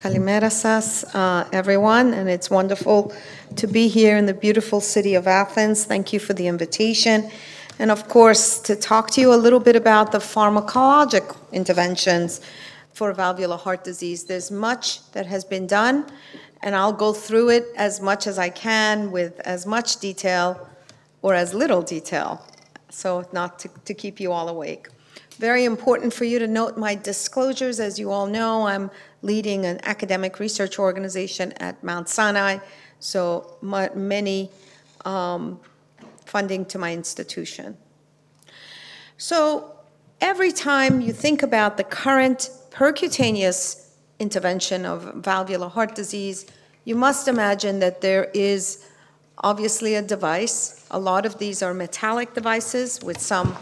Kalimerasas, everyone, and it's wonderful to be here in the beautiful city of Athens. Thank you for the invitation. And of course, to talk to you a little bit about the pharmacological interventions for valvular heart disease. There's much that has been done, and I'll go through it as much as I can with as much detail or as little detail, so not to keep you all awake. Very important for you to note my disclosures. As you all know, I'm leading an academic research organization at Mount Sinai, so many funding to my institution. So every time you think about the current percutaneous intervention of valvular heart disease, you must imagine that there is obviously a device. A lot of these are metallic devices with some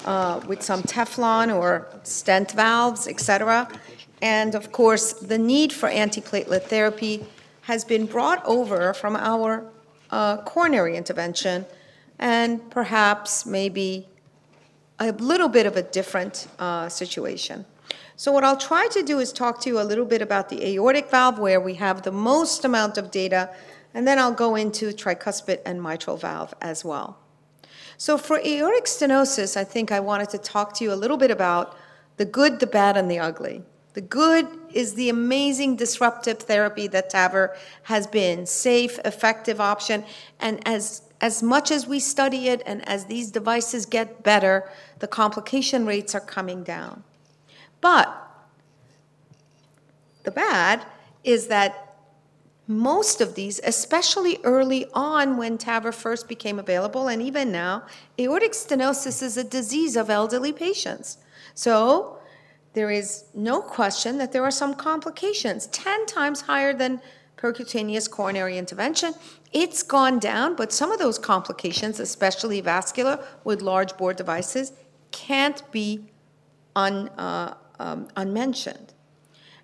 Teflon or stent valves, etc. And of course, the need for antiplatelet therapy has been brought over from our coronary intervention, and perhaps maybe a little bit of a different situation. So what I'll try to do is talk to you a little bit about the aortic valve, where we have the most amount of data, and then I'll go into tricuspid and mitral valve as well. So for aortic stenosis, I think I wanted to talk to you a little bit about the good, the bad, and the ugly. The good is the amazing disruptive therapy that TAVR has been, safe, effective option, and as much as we study it and as these devices get better, the complication rates are coming down. But the bad is that most of these, especially early on when TAVR first became available, and even now, aortic stenosis is a disease of elderly patients. So there is no question that there are some complications, 10 times higher than percutaneous coronary intervention. It's gone down, but some of those complications, especially vascular with large bore devices, can't be unmentioned.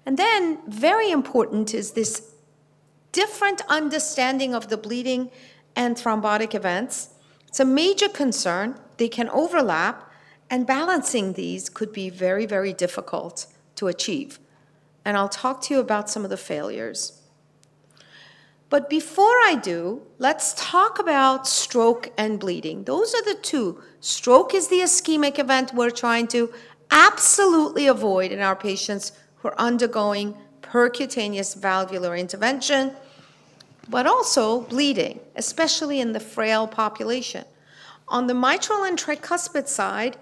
And then very important is this different understanding of the bleeding and thrombotic events. It's a major concern. They can overlap, and balancing these could be very, very difficult to achieve. And I'll talk to you about some of the failures. But before I do, let's talk about stroke and bleeding. Those are the two. Stroke is the ischemic event we're trying to absolutely avoid in our patients who are undergoing percutaneous valvular intervention, but also bleeding, especially in the frail population. On the mitral and tricuspid side,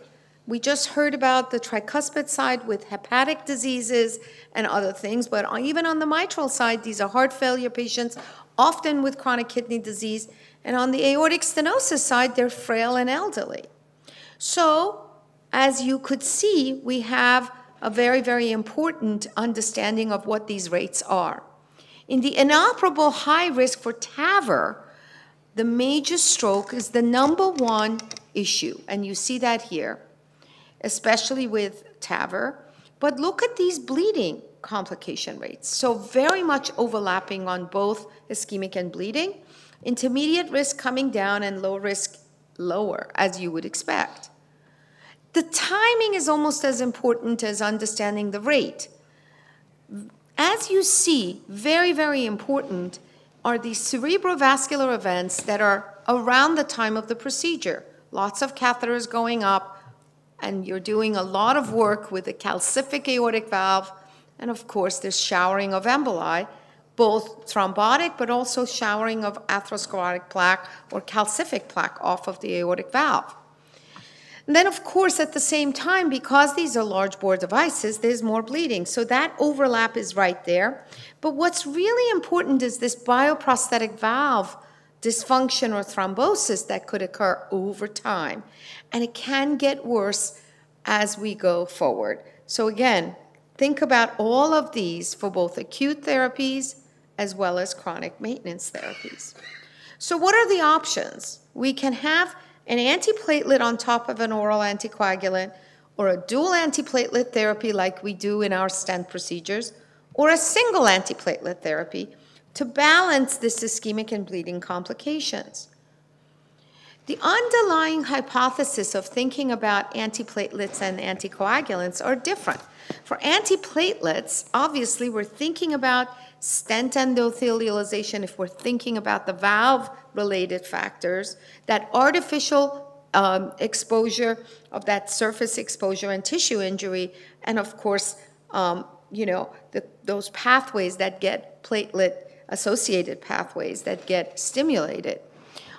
we just heard about the tricuspid side with hepatic diseases and other things, but even on the mitral side, these are heart failure patients, often with chronic kidney disease, and on the aortic stenosis side, they're frail and elderly. So, as you could see, we have a very, very important understanding of what these rates are. In the inoperable high risk for TAVR, the major stroke is the #1 issue, and you see that here, especially with TAVR. But look at these bleeding complication rates. So very much overlapping on both ischemic and bleeding, intermediate risk coming down and low risk lower, as you would expect. The timing is almost as important as understanding the rate. As you see, very, very important are these cerebrovascular events that are around the time of the procedure. Lots of catheters going up, and you're doing a lot of work with the calcific aortic valve, and of course there's showering of emboli, both thrombotic but also showering of atherosclerotic plaque or calcific plaque off of the aortic valve. And then, of course, at the same time, because these are large bore devices, there's more bleeding. So that overlap is right there. But what's really important is this bioprosthetic valve dysfunction or thrombosis that could occur over time. And it can get worse as we go forward. So again, think about all of these for both acute therapies as well as chronic maintenance therapies. So what are the options? We can have an antiplatelet on top of an oral anticoagulant, or a dual antiplatelet therapy like we do in our stent procedures, or a single antiplatelet therapy to balance this ischemic and bleeding complications. The underlying hypothesis of thinking about antiplatelets and anticoagulants are different. For antiplatelets, obviously, we're thinking about stent endothelialization if we're thinking about the valve-related factors, that artificial exposure of that surface exposure and tissue injury, and of course, those pathways that get platelet-associated pathways that get stimulated.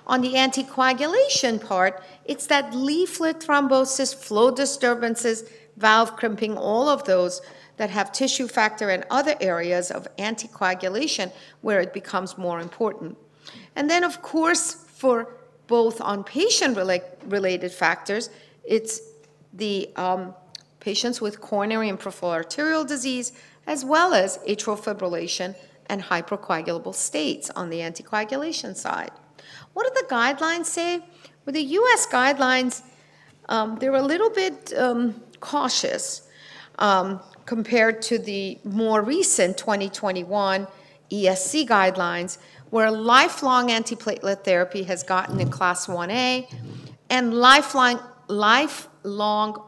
On the anticoagulation part, it's that leaflet thrombosis, flow disturbances, valve crimping, all of those that have tissue factor and other areas of anticoagulation where it becomes more important. And then, of course, for both on patient-related factors, it's the patients with coronary and peripheral arterial disease, as well as atrial fibrillation and hypercoagulable states on the anticoagulation side. What do the guidelines say? Well, the U.S. guidelines, they're a little bit cautious compared to the more recent 2021 ESC guidelines, where lifelong antiplatelet therapy has gotten a Class 1A, and lifelong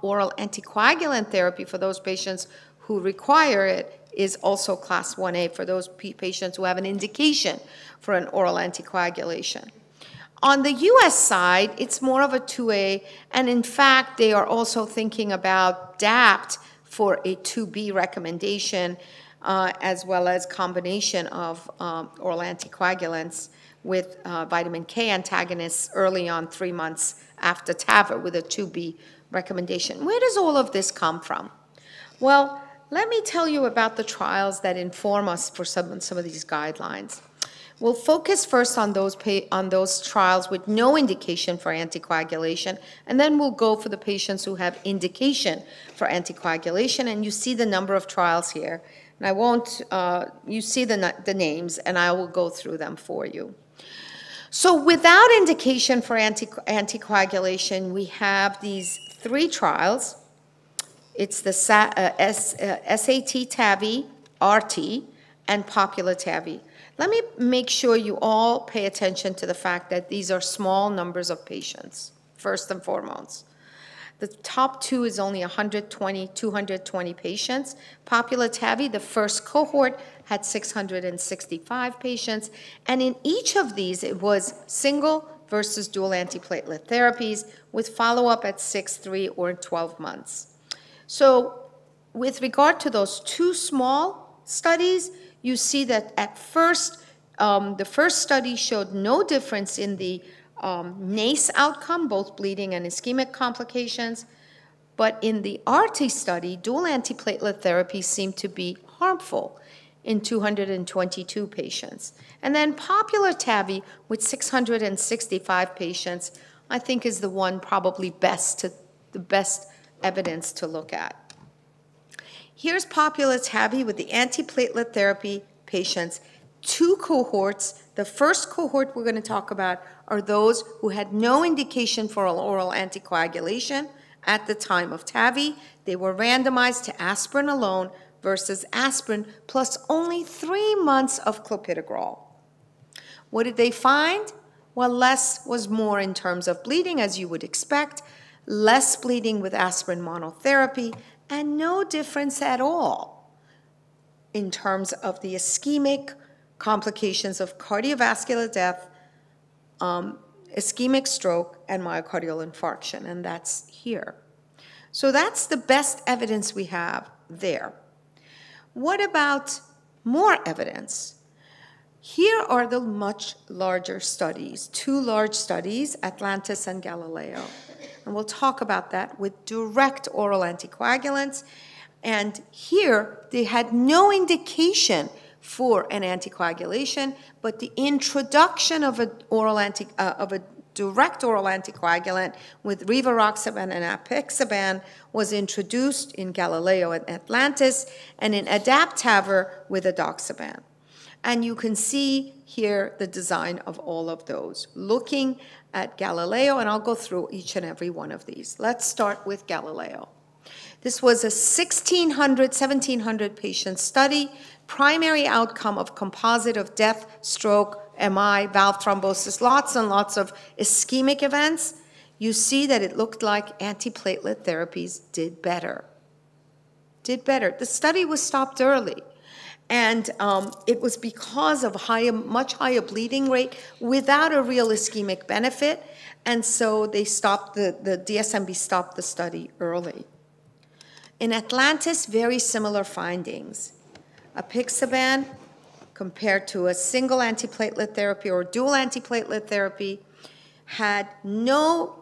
oral anticoagulant therapy for those patients who require it is also Class 1A for those patients who have an indication for an oral anticoagulation. On the U.S. side, it's more of a 2A, and in fact, they are also thinking about DAPT for a 2B recommendation, as well as combination of oral anticoagulants with vitamin K antagonists early on 3 months after TAVR with a 2B recommendation. Where does all of this come from? Well, let me tell you about the trials that inform us for some of these guidelines. We'll focus first on those trials with no indication for anticoagulation, and then we'll go for the patients who have indication for anticoagulation, and you see the number of trials here. And I won't, you see the names, and I will go through them for you. So without indication for anticoagulation, we have these 3 trials. It's the SAT TAVI, RT, and Popular TAVI. Let me make sure you all pay attention to the fact that these are small numbers of patients, first and foremost. The top 2 is only 220 patients. Popular TAVI, the first cohort, had 665 patients. And in each of these, it was single versus dual antiplatelet therapies with follow-up at 6, 3, or 12 months. So with regard to those 2 small studies, you see that at first, the first study showed no difference in the NACE outcome, both bleeding and ischemic complications. But in the RT study, dual antiplatelet therapy seemed to be harmful in 222 patients. And then Popular TAVI with 665 patients, I think is the one probably the best evidence to look at. Here's Popular TAVI with the antiplatelet therapy patients, 2 cohorts. The first cohort we're going to talk about are those who had no indication for oral anticoagulation at the time of TAVI. They were randomized to aspirin alone versus aspirin plus only 3 months of clopidogrel. What did they find? Well, less was more in terms of bleeding, as you would expect, less bleeding with aspirin monotherapy, and no difference at all in terms of the ischemic complications of cardiovascular death, ischemic stroke, and myocardial infarction, and that's here. So that's the best evidence we have there. What about more evidence? Here are the much larger studies, 2 large studies, Atlantis and Galileo. And we'll talk about that with direct oral anticoagulants. And here, they had no indication for an anticoagulation, but the introduction of a direct oral anticoagulant with rivaroxaban and apixaban was introduced in Galileo and Atlantis, and in ADAPT-TAVR with edoxaban. And you can see here the design of all of those. Looking at Galileo, and I'll go through each and every one of these. Let's start with Galileo. This was a 1,700 patient study, primary outcome of composite of death, stroke, MI, valve thrombosis, lots and lots of ischemic events, you see that it looked like antiplatelet therapies did better. Did better. The study was stopped early. And it was because of much higher bleeding rate without a real ischemic benefit. And so they stopped, the DSMB stopped the study early. In Atlantis, very similar findings. Apixaban compared to a single antiplatelet therapy or dual antiplatelet therapy had no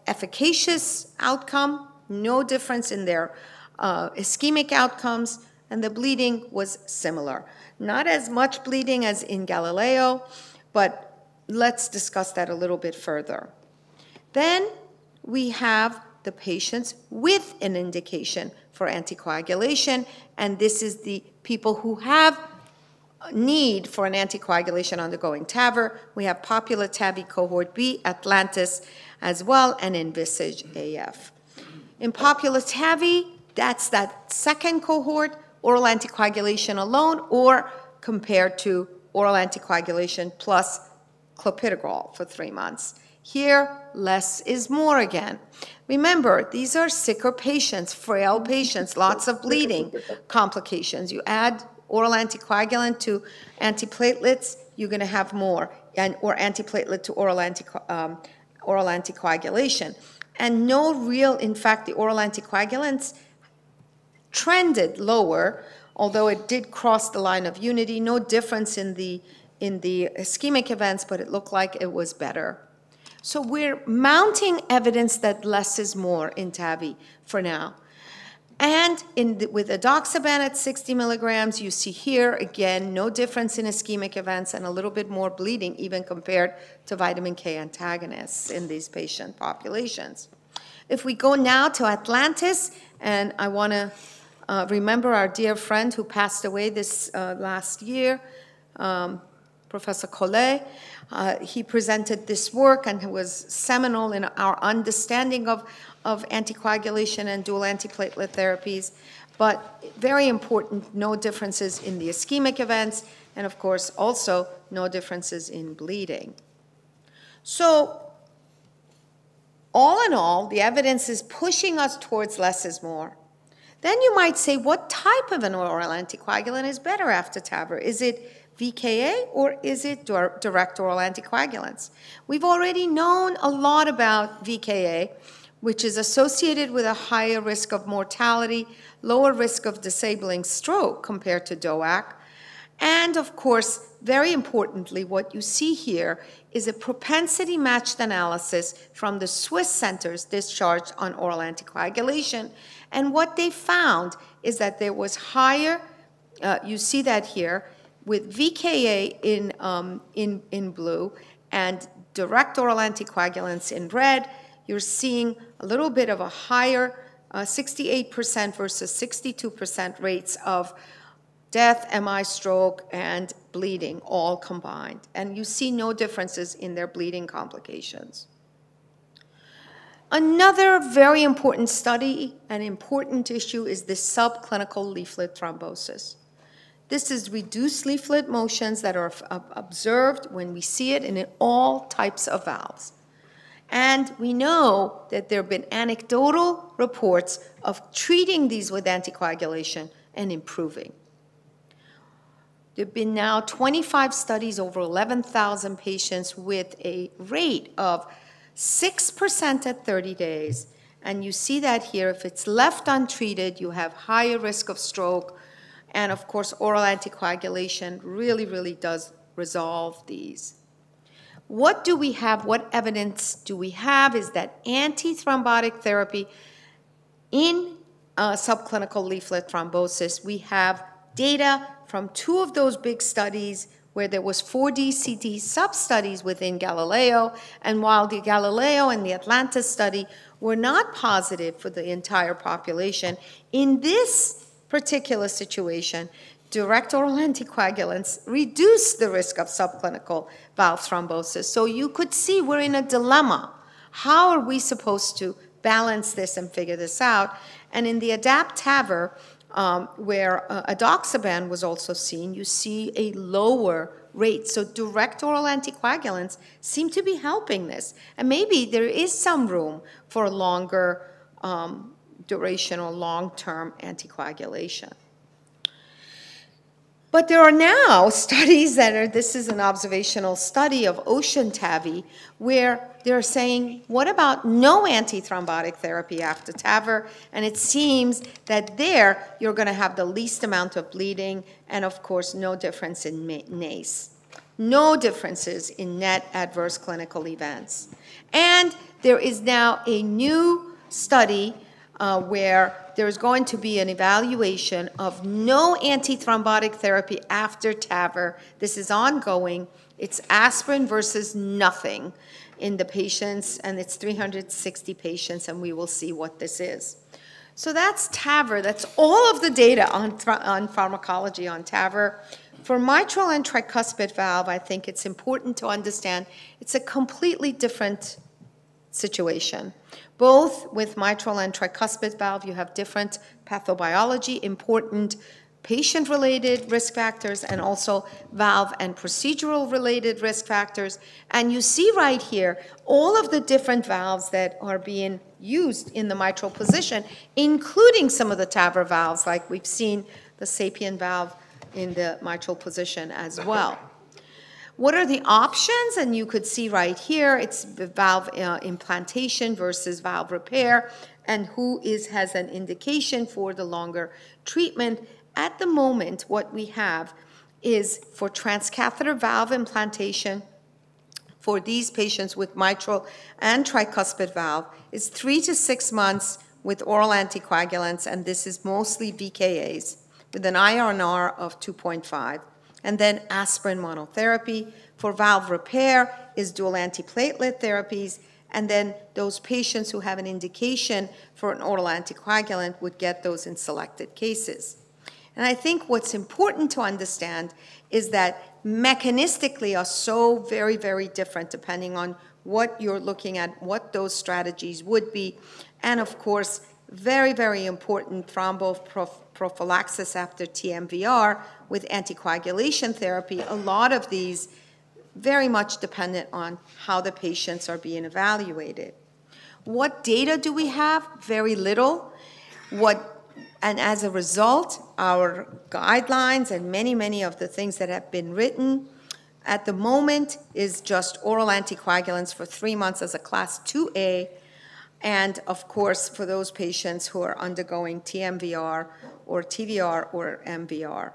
efficacious outcome, no difference in their ischemic outcomes, and the bleeding was similar. Not as much bleeding as in Galileo, but let's discuss that a little bit further. Then we have the patients with an indication for anticoagulation, and this is the people who have need for an anticoagulation undergoing TAVR. We have Popular TAVI Cohort B, Atlantis as well, and Envisage AF. In Popular TAVI, that's that second cohort, oral anticoagulation alone or compared to oral anticoagulation plus clopidogrel for 3 months. Here, less is more again. Remember, these are sicker patients, frail patients, lots of bleeding complications. You add oral anticoagulant to antiplatelets, you're going to have more, or antiplatelet to oral anticoagulation. And no real, in fact, the oral anticoagulants trended lower, although it did cross the line of unity. No difference in the ischemic events, but it looked like it was better. So we're mounting evidence that less is more in TAVI for now. And with edoxaban at 60 milligrams, you see here, again, no difference in ischemic events and a little bit more bleeding even compared to vitamin K antagonists in these patient populations. If we go now to Atlantis, and I want to remember our dear friend who passed away this last year, Professor Collet. He presented this work and it was seminal in our understanding of anticoagulation and dual antiplatelet therapies, but very important, no differences in the ischemic events, and of course also no differences in bleeding. So all in all, the evidence is pushing us towards less is more. Then you might say, what type of an oral anticoagulant is better after TAVR? Is it VKA or is it direct oral anticoagulants? We've already known a lot about VKA, which is associated with a higher risk of mortality, lower risk of disabling stroke compared to DOAC. And of course, very importantly, what you see here is a propensity-matched analysis from the Swiss centers discharged on oral anticoagulation. And what they found is that there was higher, you see that here, with VKA in blue and direct oral anticoagulants in red, you're seeing a little bit of a higher 68% versus 62% rates of death, MI, stroke, and bleeding all combined. And you see no differences in their bleeding complications. Another very important study, an important issue, is the subclinical leaflet thrombosis. This is reduced leaflet motions that are observed when we see it in all types of valves. And we know that there have been anecdotal reports of treating these with anticoagulation and improving. There have been now 25 studies, over 11,000 patients with a rate of 6% at 30 days. And you see that here, if it's left untreated, you have higher risk of stroke. And of course, oral anticoagulation really, really does resolve these. What do we have? What evidence do we have is that antithrombotic therapy in subclinical leaflet thrombosis, we have data from 2 of those big studies where there was 4D CT sub-studies within Galileo, and while the Galileo and the Atlantis study were not positive for the entire population, in this particular situation, direct oral anticoagulants reduce the risk of subclinical valve thrombosis. So you could see we're in a dilemma. How are we supposed to balance this and figure this out? And in the ADAPT TAVR, where edoxaban was also seen, you see a lower rate. So direct oral anticoagulants seem to be helping this. And maybe there is some room for longer duration or long-term anticoagulation. But there are now studies that are, this is an observational study of ocean TAVI, where they're saying, what about no antithrombotic therapy after TAVR? And it seems that there you're going to have the least amount of bleeding and, of course, no difference in NACE. No differences in net adverse clinical events. And there is now a new study where there's going to be an evaluation of no antithrombotic therapy after TAVR. This is ongoing. It's aspirin versus nothing in the patients, and it's 360 patients, and we will see what this is. So that's TAVR. That's all of the data on pharmacology on TAVR. For mitral and tricuspid valve, I think it's important to understand it's a completely different situation. Both with mitral and tricuspid valve, you have different pathobiology, important patient-related risk factors, and also valve and procedural-related risk factors. And you see right here all of the different valves that are being used in the mitral position, including some of the TAVR valves, like we've seen the SAPIEN valve in the mitral position as well. What are the options? And you could see right here, it's valve implantation versus valve repair, and who has an indication for the longer treatment. At the moment, what we have is for transcatheter valve implantation for these patients with mitral and tricuspid valve is 3 to 6 months with oral anticoagulants, and this is mostly VKAs with an IRR of 2.5. And then aspirin monotherapy. For valve repair is dual antiplatelet therapies, and then those patients who have an indication for an oral anticoagulant would get those in selected cases. And I think what's important to understand is that mechanistically are so very, very different depending on what you're looking at, what those strategies would be, and of course, very, very important thromboprophylaxis after TMVR with anticoagulation therapy. A lot of these very much dependent on how the patients are being evaluated. What data do we have? Very little. And as a result, our guidelines and many, many of the things that have been written at the moment is just oral anticoagulants for 3 months as a class 2A, and of course for those patients who are undergoing TMVR or TVR or MVR.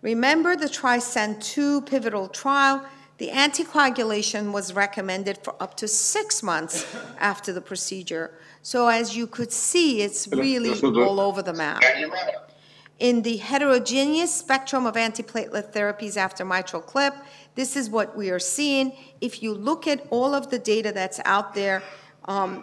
Remember the TRISCEND-2 pivotal trial, the anticoagulation was recommended for up to 6 months after the procedure. So as you could see, it's really all over the map. In the heterogeneous spectrum of antiplatelet therapies after mitral clip, this is what we are seeing. If you look at all of the data that's out there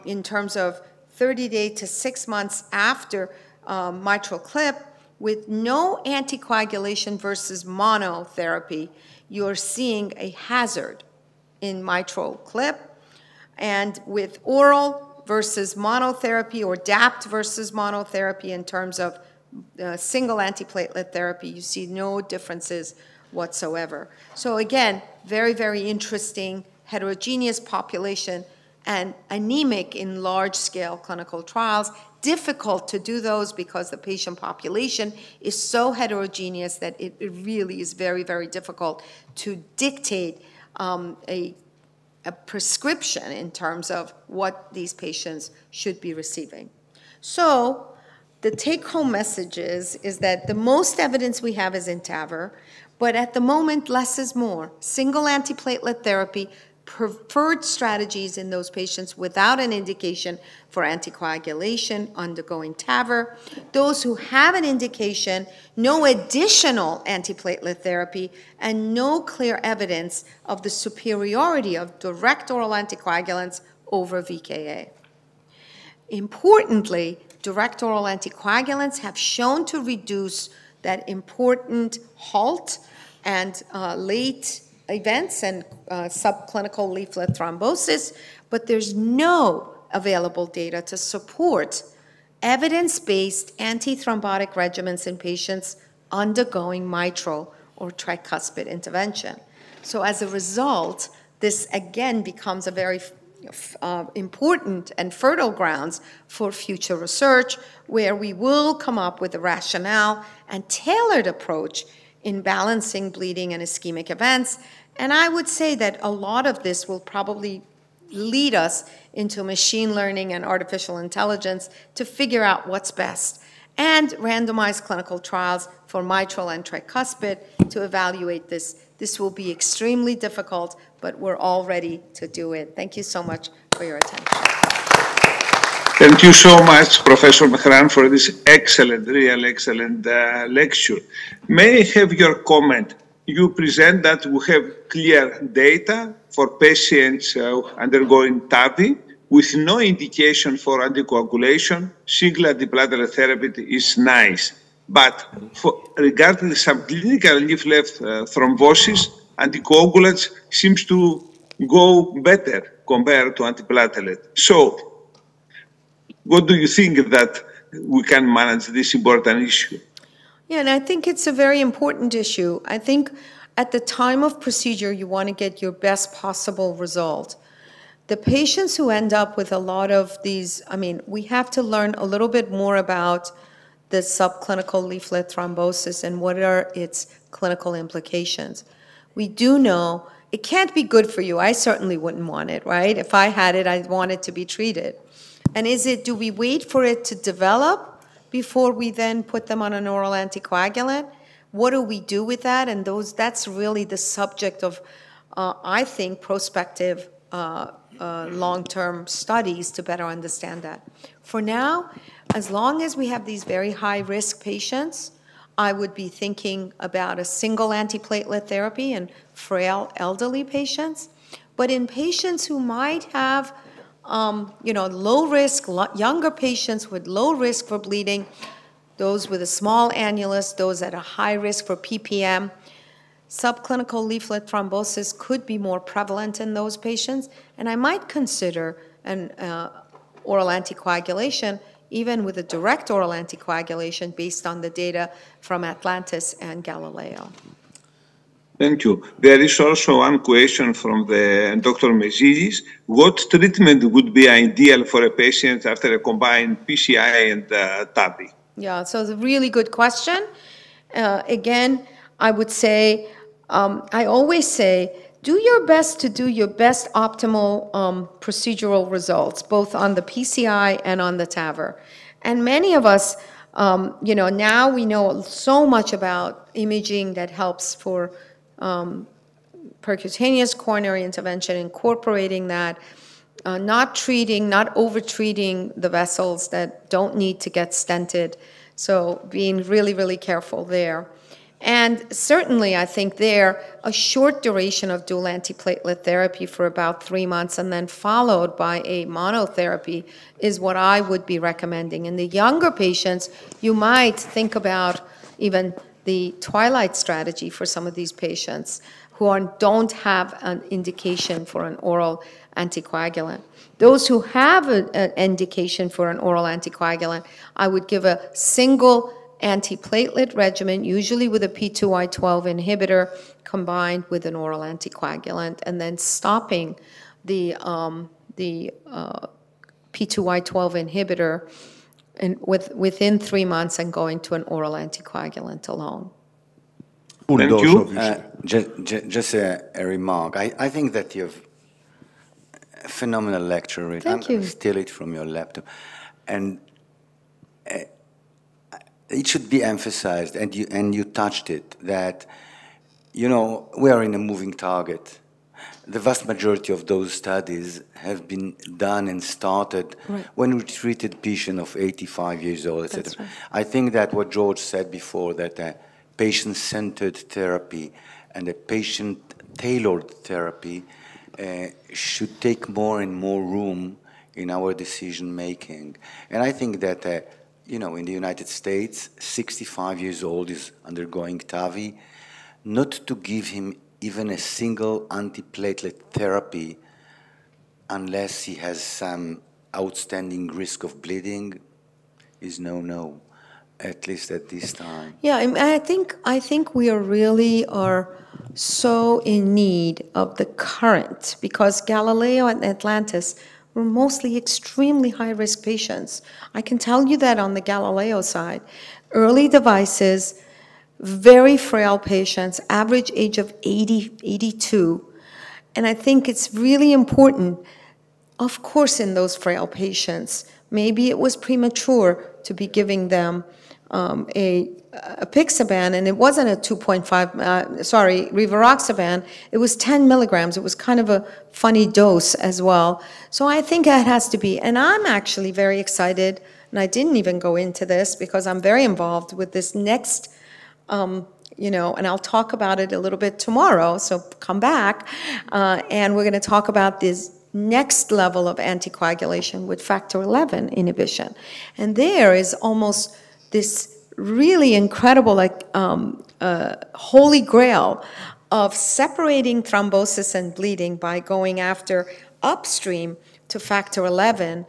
in terms of 30-day to 6 months after mitral clip, with no anticoagulation versus monotherapy, you're seeing a hazard in mitral clip. And with oral versus monotherapy or DAPT versus monotherapy in terms of single antiplatelet therapy, you see no differences whatsoever. So again, very, very interesting heterogeneous population and anemic in large-scale clinical trials. Difficult to do those because the patient population is so heterogeneous that it really is very, very difficult to dictate a prescription in terms of what these patients should be receiving. So the take-home message is that the most evidence we have is in TAVR, but at the moment, less is more. Single antiplatelet therapy, preferred strategies in those patients without an indication for anticoagulation undergoing TAVR. Those who have an indication, no additional antiplatelet therapy, and no clear evidence of the superiority of direct oral anticoagulants over VKA. Importantly, direct oral anticoagulants have shown to reduce that important halt and late events and subclinical leaflet thrombosis, but there's no available data to support evidence-based antithrombotic regimens in patients undergoing mitral or tricuspid intervention. So as a result, this again becomes a very important and fertile grounds for future research, where we will come up with a rationale and tailored approach in balancing bleeding and ischemic events. And I would say that a lot of this will probably lead us into machine learning and artificial intelligence to figure out what's best, and randomized clinical trials for mitral and tricuspid to evaluate this. This will be extremely difficult, but we're all ready to do it. Thank you so much for your attention. Thank you so much, Professor Mehran, for this excellent, real excellent lecture. May I have your comment? You present that we have clear data for patients undergoing TAVI with no indication for anticoagulation. Single antiplatelet therapy is nice. But regarding some clinical leaf left thrombosis, anticoagulants seems to go better compared to antiplatelet. So, what do you think that we can manage this important issue? Yeah, and I think it's a very important issue. I think at the time of procedure, you want to get your best possible result. The patients who end up with a lot of these, I mean, we have to learn a little bit more about the subclinical leaflet thrombosis and what are its clinical implications. We do know it can't be good for you. I certainly wouldn't want it, right? If I had it, I'd want it to be treated. And do we wait for it to develop before we then put them on an oral anticoagulant? What do we do with that? And that's really the subject of, I think, prospective long-term studies to better understand that. For now, as long as we have these very high-risk patients, I would be thinking about a single antiplatelet therapy in frail elderly patients. But in patients who might have low risk, younger patients with low risk for bleeding, those with a small annulus, those at a high risk for PPM, subclinical leaflet thrombosis could be more prevalent in those patients, and I might consider an oral anticoagulation, even with a direct oral anticoagulation based on the data from Atlantis and Galileo. Thank you. There is also one question from the Dr. Mezidis. What treatment would be ideal for a patient after a combined PCI and TAVI? Yeah, so it's a really good question. Again, I would say, I always say, do your best to do your best optimal procedural results, both on the PCI and on the TAVR. And many of us, now we know so much about imaging that helps for percutaneous coronary intervention, incorporating that, not over-treating the vessels that don't need to get stented. So being really, really careful there. And certainly, I think a short duration of dual antiplatelet therapy for about 3 months and then followed by a monotherapy is what I would be recommending. In the younger patients, you might think about even the twilight strategy for some of these patients who don't have an indication for an oral anticoagulant. Those who have an indication for an oral anticoagulant, I would give a single antiplatelet regimen, usually with a P2Y12 inhibitor combined with an oral anticoagulant, and then stopping the P2Y12 inhibitor within 3 months and going to an oral anticoagulant alone. Thank you. Just a remark. I think that you've a phenomenal lecture. Thank you. Steal it from your laptop. And it should be emphasized, and you touched it, that, we are in a moving target. The vast majority of those studies have been done and started when we treated patients of 85 years old, etc. Right. I think that what George said before, that a patient-centered therapy and a patient-tailored therapy should take more and more room in our decision-making. And I think that, in the United States, 65 years old is undergoing TAVI, not to give him even a single antiplatelet therapy unless he has some outstanding risk of bleeding is no, at least at this time. Yeah, and I think we are so in need of the current, because Galileo and Atlantis were mostly extremely high-risk patients. I can tell you that on the Galileo side. Early devices, very frail patients, average age of 80, 82. And I think it's really important, of course, in those frail patients, maybe it was premature to be giving them apixaban, and it wasn't a 2.5, rivaroxaban, it was 10 milligrams. It was kind of a funny dose as well. So I think that has to be, and I'm actually very excited, and I didn't even go into this because I'm very involved with this next, and I'll talk about it a little bit tomorrow, so come back, and we're going to talk about this next level of anticoagulation with factor 11 inhibition. And there is almost this really incredible, holy grail of separating thrombosis and bleeding by going after upstream to factor 11,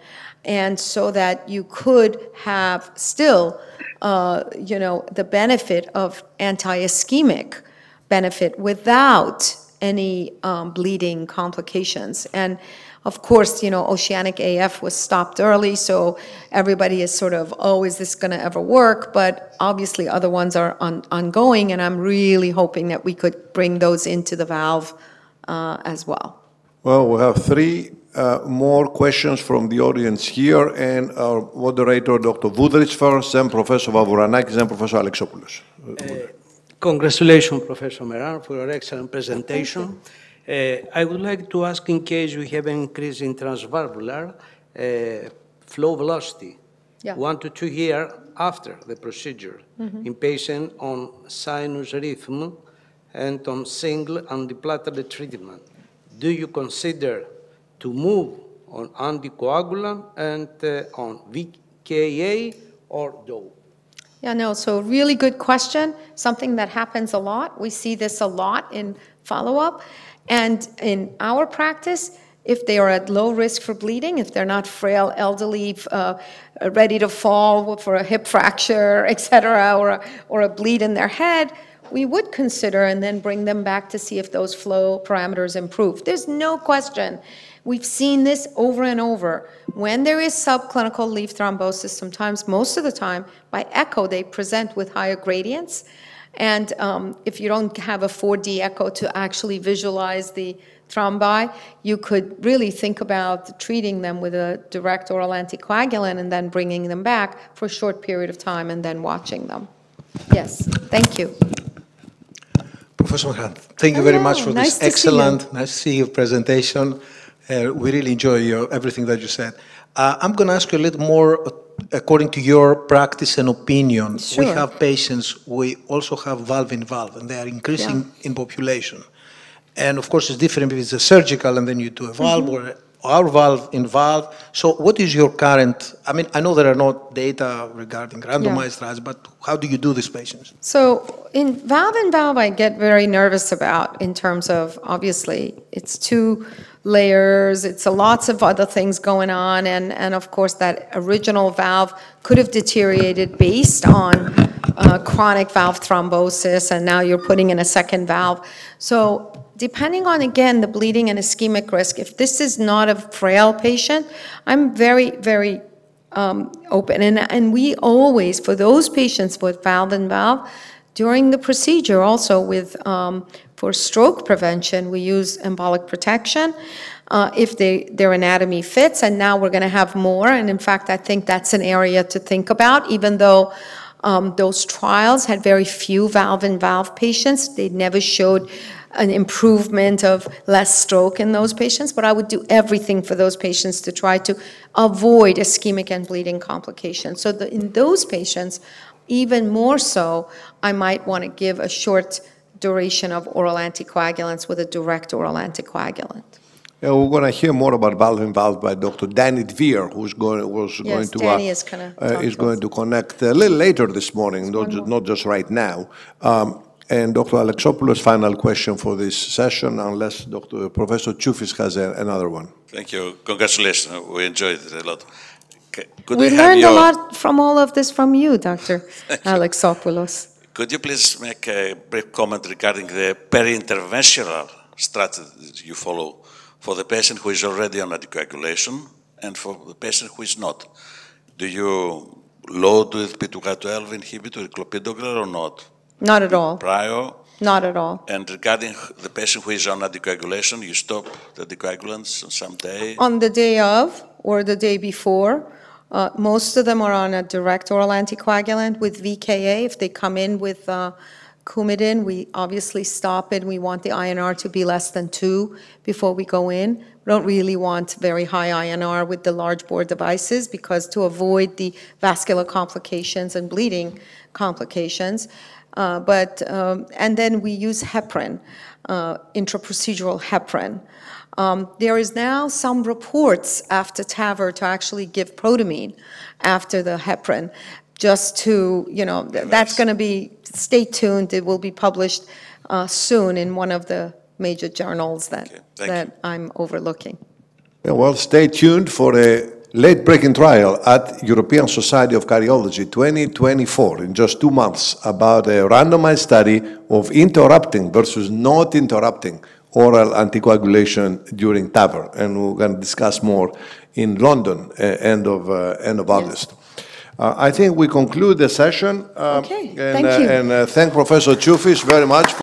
and so that you could have still, the benefit of anti-ischemic benefit without any bleeding complications. And of course, oceanic AF was stopped early, so everybody is sort of, oh, is this going to ever work? But obviously other ones are ongoing, and I'm really hoping that we could bring those into the valve as well. Well, we have three more questions from the audience here, and our moderator, Dr. Vudrich first, then Professor Vavouranakis, then Professor Alexopoulos. Congratulations, Professor Mehran, for your excellent presentation. I would like to ask, in case we have an increase in transvalvular flow velocity, 1 to 2 years after the procedure, in patients on sinus rhythm and on single antiplatelet treatment. Do you consider to move on anticoagulant and on VKA or DOE? Yeah, no, so really good question, something that happens a lot. We see this a lot in follow-up. And in our practice, if they are at low risk for bleeding, if they're not frail, elderly, ready to fall for a hip fracture, et cetera, or a bleed in their head, we would consider and then bring them back to see if those flow parameters improve. There's no question. We've seen this over and over. When there is subclinical leaf thrombosis, sometimes, most of the time, by echo, they present with higher gradients. And if you don't have a 4D echo to actually visualize the thrombi, you could really think about treating them with a direct oral anticoagulant and then bringing them back for a short period of time and then watching them. Yes, thank you. Professor Mehran, thank you very much for this excellent, nice to see your presentation. We really enjoy everything that you said. I'm going to ask you a little more according to your practice and opinion. Sure. We have patients, we also have valve-in-valve, and they are increasing in population. And of course, it's different if it's a surgical and then you do a valve or our valve-in-valve. So what is your current, I know there are no data regarding randomized trials, but how do you do these patients? So in valve-in-valve, I get very nervous about in terms of, obviously, it's 2 layers, it's lots of other things going on, and of course that original valve could have deteriorated based on chronic valve thrombosis, and now you're putting in a second valve. So depending on, again, the bleeding and ischemic risk, if this is not a frail patient, I'm very, very open. And we always, for those patients with valve-in-valve, during the procedure also with for stroke prevention, we use embolic protection if their anatomy fits, and now we're going to have more. And in fact, I think that's an area to think about, even though those trials had very few valve-in-valve patients. They never showed an improvement of less stroke in those patients, but I would do everything for those patients to try to avoid ischemic and bleeding complications. So in those patients, even more so, I might want to give a short duration of oral anticoagulants with a direct oral anticoagulant. Yeah, we're going to hear more about valve-in-valve by Dr. Danny Dvir, who's going to connect a little later this morning, not just right now. And Dr. Alexopoulos, final question for this session, unless Professor Tsioufis has another one. Thank you. Congratulations. We enjoyed it a lot. We learned a lot from all of this from you, Dr. Alexopoulos. Could you please make a brief comment regarding the peri-interventional strategy you follow for the patient who is already on anticoagulation and for the patient who is not? Do you load with P2K12 inhibitor, clopidogrel, or not? Not at all. Prior? Not at all. And regarding the patient who is on anticoagulation, you stop the anticoagulants on some day? On the day of or the day before. Most of them are on a direct oral anticoagulant with VKA. If they come in with Coumadin, we obviously stop it. We want the INR to be less than 2 before we go in. We don't really want very high INR with the large bore devices because to avoid the vascular complications and bleeding complications. And then we use heparin, intraprocedural heparin. There is now some reports after TAVR to actually give protamine after the heparin, just to, that's going to be, stay tuned. It will be published soon in one of the major journals that I'm overlooking. Yeah, well, stay tuned for a late-breaking trial at European Society of Cardiology 2024, in just 2 months, about a randomized study of interrupting versus not interrupting oral anticoagulation during TAVR, and we're going to discuss more in London end of August. I think we conclude the session. Okay, thank you. And thank Professor Tsioufis very much.